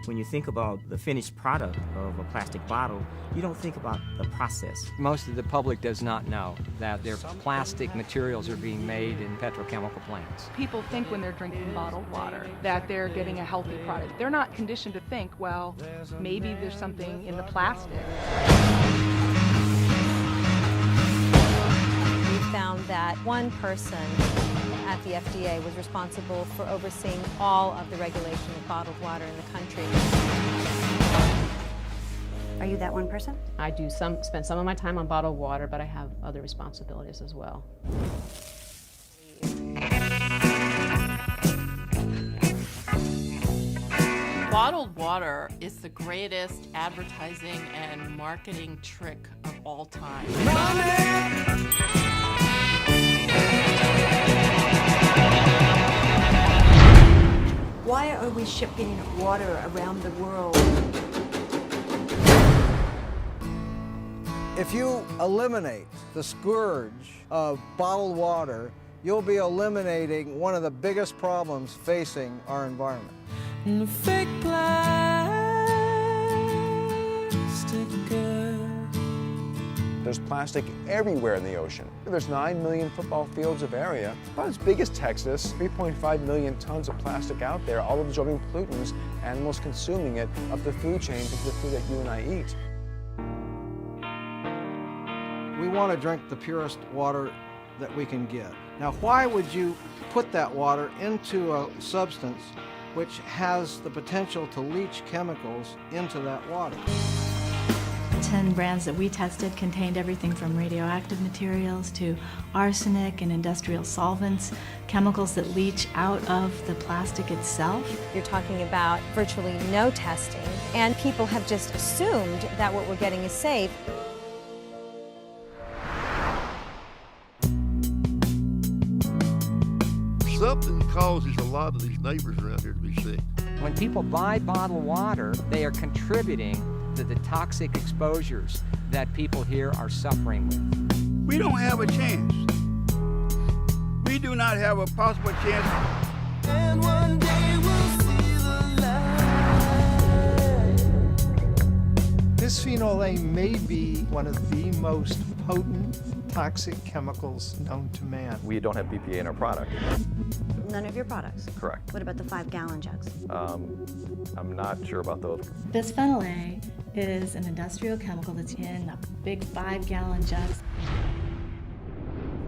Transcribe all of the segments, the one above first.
When you think about the finished product of a plastic bottle, you don't think about the process. Most of the public does not know that their plastic materials are being made in petrochemical plants. People think when they're drinking bottled water that they're getting a healthy product. They're not conditioned to think, well, maybe there's something in the plastic. We found that one person at the FDA was responsible for overseeing all of the regulation of bottled water in the country. Are you that one person? I do spend some of my time on bottled water, but I have other responsibilities as well. Bottled water is the greatest advertising and marketing trick of all time. Why are we shipping water around the world? If you eliminate the scourge of bottled water, you'll be eliminating one of the biggest problems facing our environment. Fake plastic girl. There's plastic everywhere in the ocean. There's 9 million football fields of area, about as big as Texas, 3.5 million tons of plastic out there, all absorbing pollutants, animals consuming it, up the food chain to the food that you and I eat. We want to drink the purest water that we can get. Now, why would you put that water into a substance which has the potential to leach chemicals into that water? 10 brands that we tested contained everything from radioactive materials to arsenic and industrial solvents, chemicals that leach out of the plastic itself. You're talking about virtually no testing, and people have just assumed that what we're getting is safe. Something causes a lot of these neighbors around here to be sick. When people buy bottled water, they are contributing to the toxic exposures that people here are suffering with. We don't have a chance. We do not have a possible chance. And one day we'll see the light. Bisphenol A may be one of the most potent toxic chemicals known to man. We don't have BPA in our product. None of your products? Correct. What about the 5-gallon jugs? I'm not sure about those. Bisphenol A is an industrial chemical that's in big 5-gallon jugs.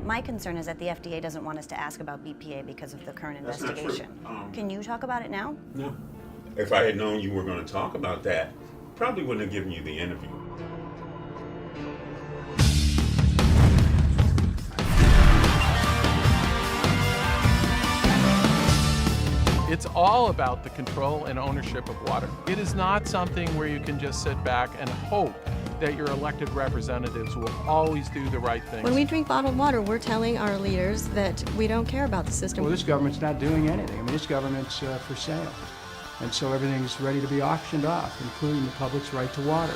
My concern is that the FDA doesn't want us to ask about BPA because of the current investigation. Can you talk about it now? No. If I had known you were going to talk about that, probably wouldn't have given you the interview. It's all about the control and ownership of water. It is not something where you can just sit back and hope that your elected representatives will always do the right thing. When we drink bottled water, we're telling our leaders that we don't care about the system. Well, this government's not doing anything. I mean, this government's for sale. And so everything's ready to be auctioned off, including the public's right to water.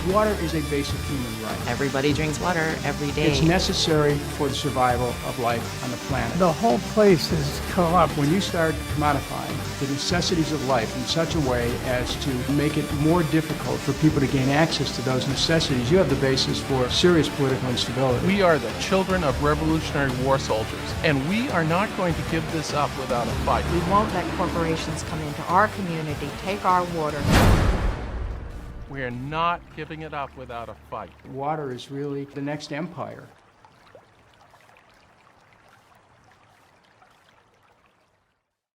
Water is a basic human right. Everybody drinks water every day. It's necessary for the survival of life on the planet. The whole place is corrupt. When you start commodifying the necessities of life in such a way as to make it more difficult for people to gain access to those necessities, you have the basis for serious political instability. We are the children of Revolutionary War soldiers, and we are not going to give this up without a fight. We won't let corporations come into our community, take our water. We are not giving it up without a fight. Water is really the next empire.